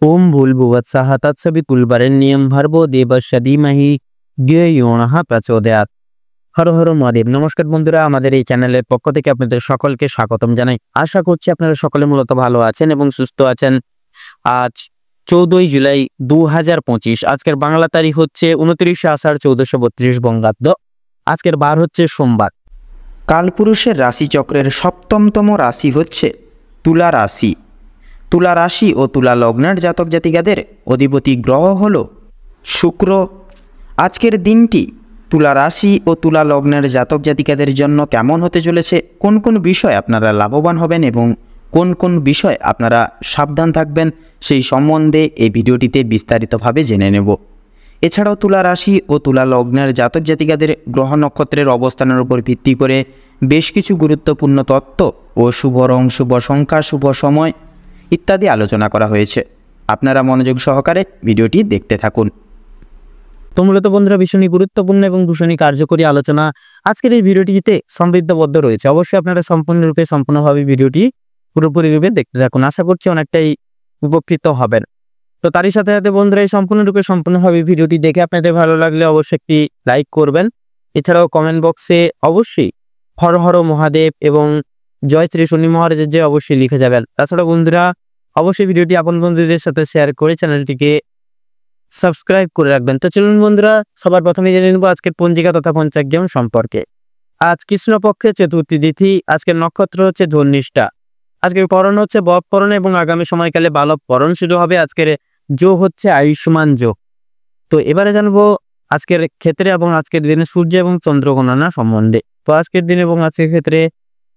ओम भूर्भुवस्सुः तत्सवितुर्वरेण्यं भर्गो देवस्य धीमहि धियो यो नः प्रचोदयात्। हर हर महादेव। नमस्कार बंधुरा, आमादेर এই চ্যানেলের পক্ষ থেকে আপনাদের সকলকে স্বাগতম জানাই। আশা করছি আপনারা সকলে মূলত ভালো আছেন এবং সুস্থ আছেন। আজ 14 জুলাই 2025। আজকের বাংলা তারিখ হচ্ছে 29 আষাঢ় 1432 বঙ্গাব্দ। আজকের বার হচ্ছে সোমবার। কালপুরুষের রাশিচক্রের সপ্তমতম রাশি হচ্ছে তুলা রাশি। তুলা রাশি ও তুলা লগ্নের জাতক জাতিকাদের অধিপতি গ্রহ হল শুক্র। আজকের দিনটি তুলা রাশি ও তুলা লগ্নের জাতক জাতিকাদের জন্য কেমন হতে চলেছে, কোন কোন বিষয় আপনারা লাভবান হবেন এবং কোন কোন বিষয় আপনারা সাবধান থাকবেন, সেই সম্বন্ধে এই ভিডিওটিতে বিস্তারিতভাবে জেনে নেব। এছাড়াও তুলা রাশি ও তুলা লগ্নের জাতক জাতিকাদের গ্রহ নক্ষত্রের অবস্থানের উপর ভিত্তি করে বেশ কিছু গুরুত্বপূর্ণ তত্ত্ব ও শুভ রং, শুভ সংখ্যা, শুভ সময় ইত্যাদি আলোচনা করা হয়েছে। আপনারা মনোযোগ সহকারে ভিডিওটি দেখতে থাকুন। তো মূলত বন্ধুরা, ভীষণই গুরুত্বপূর্ণ এবং ভীষণই কার্যকরী আলোচনা আজকের এই ভিডিওটিতে সমৃদ্ধবদ্ধ রয়েছে। অবশ্যই আপনারা সম্পূর্ণভাবে ভিডিওটি পুরোপুরিভাবে দেখতে থাকুন। আশা করছি অনেকটাই উপকৃত হবেন। তো তারই সাথে সাথে বন্ধুরা, এই সম্পূর্ণভাবে ভিডিওটি দেখে আপনাদের ভালো লাগলে অবশ্যই একটি লাইক করবেন। এছাড়াও কমেন্ট বক্সে অবশ্যই হর হর মহাদেব এবং জয় শ্রী শনি মহারাজের যে অবশ্যই লিখে যাবেন। তাছাড়া বন্ধুরা, অবশ্যই ভিডিওটি আপন বন্ধুদের সাথে শেয়ার করে চ্যানেলটিকে সাবস্ক্রাইব করে রাখবেন। তো চলুন বন্ধুরা, সবার প্রথমে জেনে নেব আজকের পঞ্জিকা তথা পঞ্চাগ্রাম সম্পর্কে। আজ কৃষ্ণপক্ষে চতুর্থী তিথি। আজকের নক্ষত্র হচ্ছে ধর্নিষ্ঠা। আজকের পরণ হচ্ছে বপরণ এবং আগামী সময়কালে বালব পরণ শুরু হবে। আজকের যোগ হচ্ছে আয়ুষ্মান যোগ। তো এবারে জানবো আজকের ক্ষেত্রে এবং আজকের দিনে সূর্য এবং চন্দ্র গণনা সম্বন্ধে। তো আজকের দিন এবং আজকের ক্ষেত্রে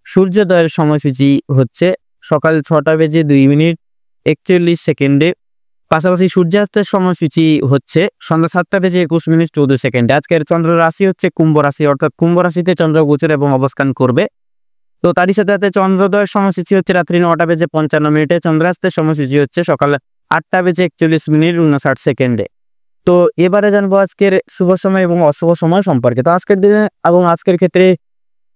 সূর্যোদয়ের সময়সূচি হচ্ছে সকাল 6:02:41 পাশাপাশি সূর্যাস্তের সময়সূচি হচ্ছে সন্ধ্যা 7:21:14। আজকের চন্দ্র রাশি হচ্ছে কুম্ভ রাশি, অর্থাৎ কুম্ভ রাশিতে চন্দ্র গোচর এবং অবস্থান করবে। তো তারই সাথে সাথে চন্দ্রোদয়ের সময়সূচি হচ্ছে রাত্রি 9:55। চন্দ্রাস্তের সময়সূচি হচ্ছে সকাল 8:41:59। তো এবারে জানবো আজকের শুভ সময় এবং অশুভ সময় সম্পর্কে। তো আজকের দিনে এবং আজকের ক্ষেত্রে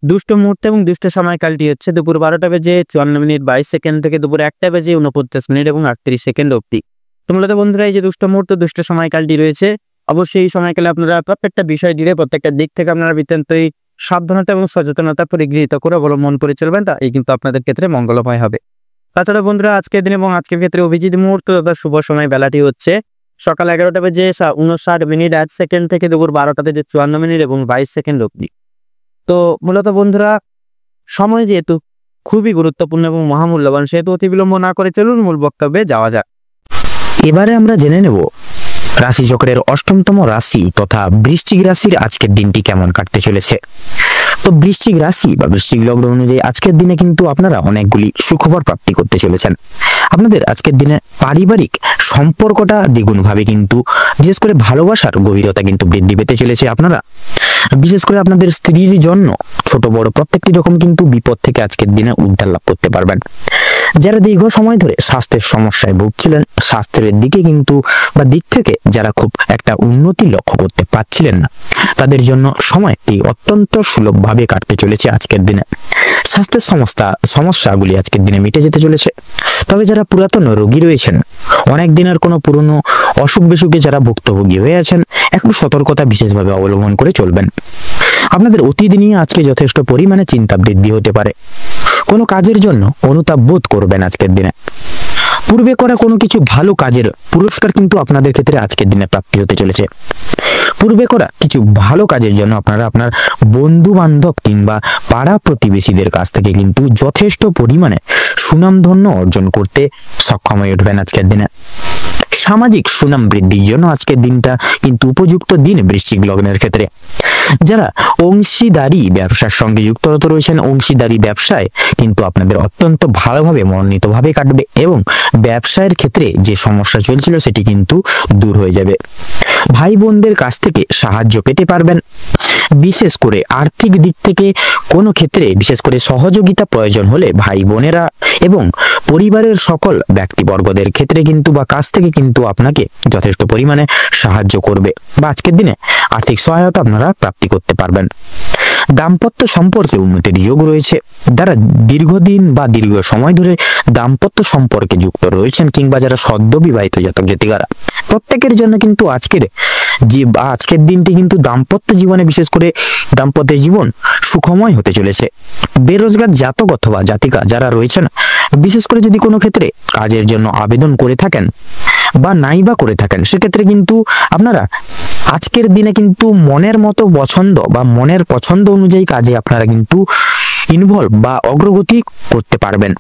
দুষ্ট মুহূর্ত এবং দুষ্ট সময়কালটি হচ্ছে দুপুর 12:54:22 থেকে দুপুর 1:49:38 অবধি। তো মূলত বন্ধুরা, এই যে দুষ্ট মুহূর্ত দুষ্ট সময়কালটি রয়েছে, অবশ্যই এই সময়কালে আপনারা প্রত্যেকটা বিষয় দিয়ে প্রত্যেকটা দিক থেকে আপনারা বিতান্তই সাবধানতা এবং সচেতনতা পরিগৃহীত করে অবলম্বন করে চলবেন। তা এই কিন্তু আপনাদের ক্ষেত্রে মঙ্গলময় হবে। তাছাড়া বন্ধুরা, আজকের দিন এবং আজকের ক্ষেত্রে অভিজিৎ মুহূর্ত তথা শুভ সময় বেলাটি হচ্ছে সকাল 11:59:08 থেকে দুপুর 12:54:22 অবধি। তো মূলত বন্ধুরা, সময় যেহেতু খুবই গুরুত্বপূর্ণ এবং মহামূল্যবান, সেহেতু অতি বিলম্ব না করে চলুন মূল বক্তব্যে যাওয়া যাক। এবারে আমরা জেনে নেব রাশিচক্রের অষ্টমতম রাশি তথা বৃশ্চিক রাশির আজকের দিনটি কেমন কাটতে চলেছে। তো বৃশ্চিক রাশি বা বৃশ্চিক লগ্ন অনুযায়ী আজকের দিনে কিন্তু আপনারা অনেকগুলি সুখবর প্রাপ্তি করতে চলেছেন। আপনাদের আজকের দিনে পারিবারিক সম্পর্কটা দ্বিগুণ ভাবে কিন্তু, বিশেষ করে ভালোবাসার গভীরতা কিন্তু বৃদ্ধি পেতে চলেছে। আপনারা বিশেষ করে আপনাদের স্ত্রীর জন্য ছোট বড় প্রত্যেকটি রকম কিন্তু বিপদ থেকে আজকের দিনে উদ্ধার লাভ করতে পারবেন। যারা দীর্ঘ সময় ধরে স্বাস্থ্যের সমস্যায় ভুগছিলেন, স্বাস্থ্যের দিকে কিন্তু বা দিক থেকে যারা খুব একটা উন্নতি লক্ষ্য করতে পারছিলেন না, তাদের জন্য সময়টি অত্যন্ত সুলভভাবে কাটতে চলেছে আজকের দিনে। স্বাস্থ্যের সমস্যাগুলি আজকের দিনে মিটে যেতে চলেছে। তবে যারা পুরাতন রোগী রয়েছেন, অনেক দিনের কোনো পুরনো অসুখ বিসুখে যারা ভুক্তভোগী হয়ে আছেন, একটু সতর্কতা বিশেষভাবে অবলম্বন করে চলবেন। আপনাদের অতীত নিয়ে আজকে যথেষ্ট পরিমাণে চিন্তা বৃদ্ধি হতে পারে। কোনো কাজের জন্য অনুতাপ বোধ করবেন আজকের দিনে। পূর্বে করা কোনো কিছু ভালো কাজের পুরস্কার কিন্তু আপনাদের ক্ষেত্রে আজকের দিনে প্রাপ্তি হতে চলেছে। পূর্বে করা কিছু ভালো কাজের জন্য আপনারা আপনার বন্ধু বান্ধব কিংবা পাড়া প্রতিবেশীদের কাছ থেকে কিন্তু যথেষ্ট পরিমাণে সুনামধন্য অর্জন করতে সক্ষম হয়ে উঠবেন আজকের দিনে। সামাজিক সুনাম বৃদ্ধির জন্য আজকের দিনটা কিন্তু উপযুক্ত দিন বৃশ্চিক লগ্নের ক্ষেত্রে। যারা অংশীদারি ব্যবসার সঙ্গে যুক্ত রয়েছেন, অংশীদারি ব্যবসায় কিন্তু আপনাদের অত্যন্ত ভালোভাবে মনোনীতভাবে কাটবে এবং ব্যবসায়ের ক্ষেত্রে যে সমস্যা চলছিল সেটি কিন্তু দূর হয়ে যাবে। ভাই বোনদের কাছ থেকে সাহায্য পেতে পারবেন। বিশেষ করে আর্থিক দিক থেকে কোনো ক্ষেত্রে বিশেষ করে সহযোগিতা প্রয়োজন হলে ভাই বোনেরা এবং পরিবারের সকল ব্যক্তিবর্গদের ক্ষেত্রে কিন্তু বা কাছ থেকে কিন্তু আপনাকে যথেষ্ট পরিমাণে সাহায্য করবে বা আজকের দিনে আর্থিক সহায়তা আপনারা প্রাপ্তি করতে পারবেন। দাম্পত্য সম্পর্কে উন্নতির যোগ রয়েছে। যারা দীর্ঘদিন বা দীর্ঘ সময় ধরে দাম্পত্য সম্পর্কে যুক্ত রয়েছেন কিংবা যারা সদ্য বিবাহিত জাতক জাতিকারা, প্রত্যেকের জন্য কিন্তু আজকের দিনটি কিন্তু দাম্পত্য জীবনে, বিশেষ করে দাম্পত্য জীবন সুখময় হতে চলেছে। বেরোজগার জাতক অথবা জাতিকা যারা রয়েছেন, বিশেষ করে যদি কোনো ক্ষেত্রে কাজের জন্য আবেদন করে থাকেন বা নাই বা করে থাকেন, সেক্ষেত্রে কিন্তু আপনারা আজকের দিনে কিন্তু মনের মতো পছন্দ বা মনের পছন্দ অনুযায়ী কাজে আপনারা কিন্তু ইনভলভ বা অগ্রগতি করতে পারবেন।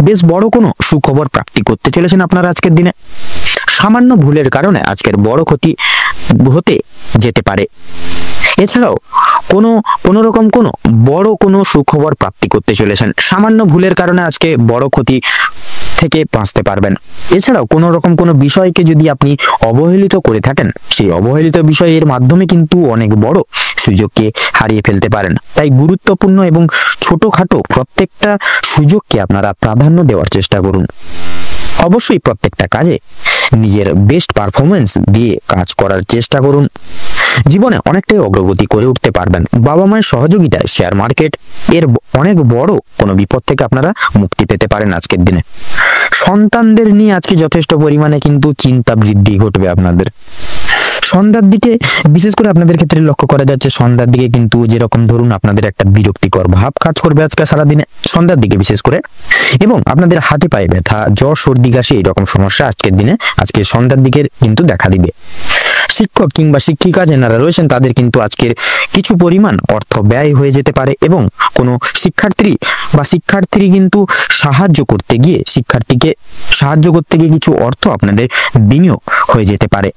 বেশ বড় কোনো সুখবর প্রাপ্তি করতে চলেছেন আপনারা আজকের দিনে। সামান্য ভুলের কারণে আজকের বড় ক্ষতি হতে যেতে পারে। এছাড়াও কোনো রকম কোনো বড় কোনো সুখবর প্রাপ্তি করতে চলেছেন। সামান্য ভুলের কারণে আজকে বড় ক্ষতি থেকে বাঁচতে পারবেন। এছাড়াও কোনো রকম কোনো বিষয়কে যদি আপনি অবহেলিত করে থাকেন, সেই অবহেলিত বিষয়ের মাধ্যমে কিন্তু অনেক বড় সুযোগকে হারিয়ে ফেলতে পারেন। তাই গুরুত্বপূর্ণ এবং ছোটখাটো প্রত্যেকটা সুযোগকে আপনারা প্রাধান্য দেওয়ার চেষ্টা করুন। অবশ্যই প্রত্যেকটা কাজে নিজের বেস্ট পারফরমেন্স দিয়ে কাজ করার চেষ্টা করুন। জীবনে অনেকটাই অগ্রগতি করে উঠতে পারবেন। বাবা মায়ের সহযোগিতায় শেয়ার মার্কেট এর অনেক বড় কোনো বিপদ থেকে আপনারা মুক্তি পেতে পারেন আজকের দিনে। সন্তানদের নিয়ে আজকে যথেষ্ট পরিমাণে কিন্তু চিন্তা বৃদ্ধি ঘটবে আপনাদের। সন্ধ্যার দিকে বিশেষ করে আপনাদের ক্ষেত্রে লক্ষ্য করা যাচ্ছে, সন্ধ্যার দিকে কিন্তু যেরকম ধরুন আপনাদের একটা বিরক্তিকর ভাব কাজ করবে আজকে সারাদিনে, সন্ধ্যার দিকে বিশেষ করে, এবং আপনাদের হাতে পায়ে ব্যথা, জ্বর, সর্দি, কাশি এইরকম সমস্যা আজকে সন্ধ্যার দিকে কিন্তু দেখা দিবে। শিক্ষক কিংবা শিক্ষিকা যারা রয়েছেন তাদের কিন্তু আজকের কিছু পরিমাণ অর্থ ব্যয় হয়ে যেতে পারে, এবং কোনো শিক্ষার্থী কিন্তু শিক্ষার্থীকে সাহায্য করতে গিয়ে কিছু অর্থ আপনাদের বিনিয়োগ হয়ে যেতে পারে।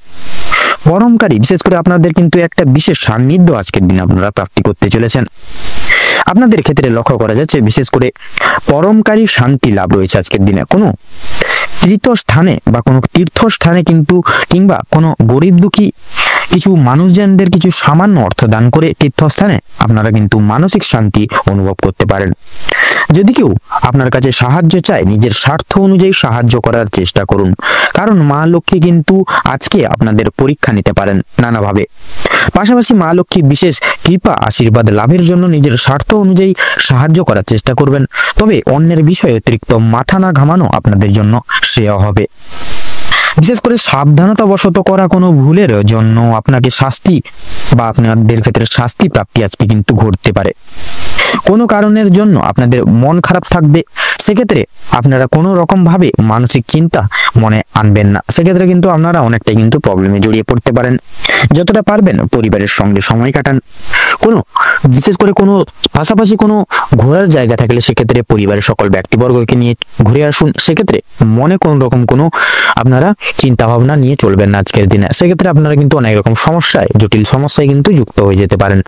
পরমকারী বিশেষ করে আপনাদের কিন্তু একটা বিশেষ সান্নিধ্য আজকের দিনে আপনারা প্রাপ্তি করতে চলেছেন। আপনাদের ক্ষেত্রে লক্ষ্য করা যাচ্ছে বিশেষ করে পরমকারী শান্তি লাভ রয়েছে আজকের দিনে। কোনো তীর্থস্থানে বা কোনো তীর্থস্থানে কিন্তু কিংবা কোনো গরিব দুঃখী কিছু মানুষজনদের কিছু সামান্য অর্থ দান করে তীর্থস্থানে আপনারা কিন্তু মানসিক শান্তি অনুভব করতে পারেন। যদি কেউ আপনার কাছে সাহায্য চায়, নিজের স্বার্থ অনুযায়ী সাহায্য করার চেষ্টা করুন, কারণ মা লক্ষ্মী কিন্তু আজকে আপনাদের পরীক্ষা নিতে পারেন নানাভাবে। পাশাপাশি মা লক্ষ্মী বিশেষ কৃপা আশীর্বাদ লাভের জন্য নিজের স্বার্থ অনুযায়ী সাহায্য করার চেষ্টা করবেন, তবে অন্যের বিষয়ে অতিরিক্ত মাথা না ঘামানো আপনাদের জন্য শ্রেয় হবে। বিশেষ করে সাবধানতাবশত করা কোনো ভুলের জন্য আপনাকে আপনাদের ক্ষেত্রে শাস্তি প্রাপ্তি আজকে কিন্তু ঘটতে পারে। কোনো কারণের জন্য আপনাদের মন খারাপ থাকবে, সেক্ষেত্রে আপনারা কোনো রকম ভাবে মানসিক চিন্তা মনে আনবেন না। সেক্ষেত্রে কিন্তু আপনারা অনেকটাই কিন্তু প্রবলেমে জড়িয়ে পড়তে পারেন। যতটা পারবেন পরিবারের সঙ্গে সময় কাটান। বিশেষ করে কোনো পাশাপাশি কোনো ঘোরার জায়গা থাকলে সেক্ষেত্রে পরিবারের সকল ব্যক্তিবর্গকে নিয়ে ঘুরে আসুন। সেক্ষেত্রে মনে কোনো রকম কোনো আপনারা চিন্তা ভাবনা নিয়ে চলবেন না আজকের দিনে। সেক্ষেত্রে আপনারা কিন্তু অনেক রকম জটিল সমস্যায় কিন্তু যুক্ত হয়ে যেতে পারেন।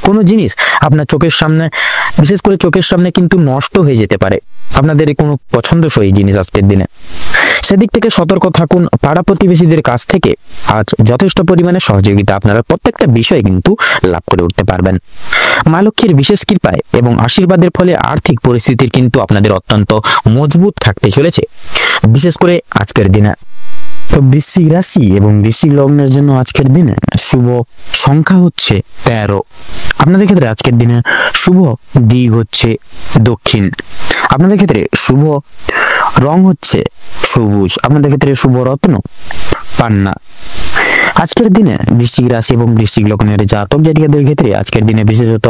কোনো জিনিস আপনার চোখের সামনে, বিশেষ করে চোখের সামনে কিন্তু নষ্ট হয়ে যেতে পারে আপনাদের কোনো পছন্দসই জিনিস আজকের দিনে। সেদিক থেকে সতর্ক থাকুন। পাড়া প্রতিবেশীদের কাছ থেকে আজ যথেষ্ট পরিমাণে সহযোগিতা আপনারা প্রত্যেকটা বিষয়ে কিন্তু লাভ করে উঠতে পারবেন। মা লক্ষ্মীর বিশেষ কৃপায় এবং আশীর্বাদের ফলে আর্থিক পরিস্থিতির কিন্তু আপনাদের অত্যন্ত মজবুত থাকতে চলেছে, বিশেষ করে আজকের দিনে। তো বৃশ্চিক রাশি এবং বৃশ্চিক লগ্নের জন্য আজকের দিনে শুভ সংখ্যা হচ্ছে 13। আপনাদের ক্ষেত্রে আজকের দিনে শুভ দিক হচ্ছে দক্ষিণ। আপনাদের ক্ষেত্রে শুভ রং হচ্ছে সবুজ। আপনাদের ক্ষেত্রে শুভ রত্ন পান্না। আজকের দিনে বৃশ্চিক রাশি এবং বৃশ্চিক লগ্নের জাতক জাতিকাদের ক্ষেত্রে আজকের দিনে বিশেষত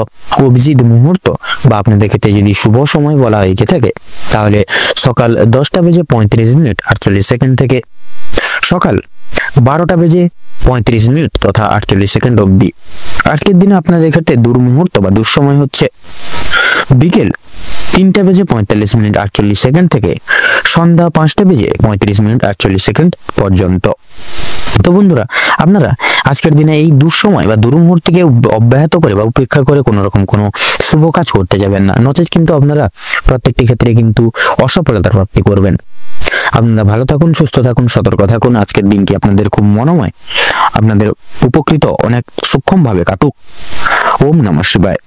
অভিজিৎ মুহূর্ত বা আপনাদের ক্ষেত্রে যদি শুভ সময় বলা হয়ে থাকে তাহলে সকাল 10:35 থেকে সকাল 12:35 তথা 48 অবধি। আজকের দিনে আপনাদের ক্ষেত্রে দুর্মুহূর্ত বা দুঃসময় হচ্ছে বিকেল 3:45 থেকে সন্ধ্যা 5:35 পর্যন্ত। তো বন্ধুরা, আপনারা আজকের দিনে এই দুঃসময় বা দুর্মুহূর্তকে অব্যাহত করে বা উপেক্ষা করে কোনো রকম কোনো শুভ কাজ করতে যাবেন না, নচেত কিন্তু আপনারা প্রত্যেকটি ক্ষেত্রে কিন্তু অসফলতার প্রাপ্তি করবেন। আপনারা ভালো থাকুন, সুস্থ থাকুন, সতর্ক থাকুন। আজকের দিনটি আপনাদের খুব মনোময়, আপনাদের উপকৃত অনেক সূক্ষ্মভাবে কাটুক। ওম নমঃ শিবায়।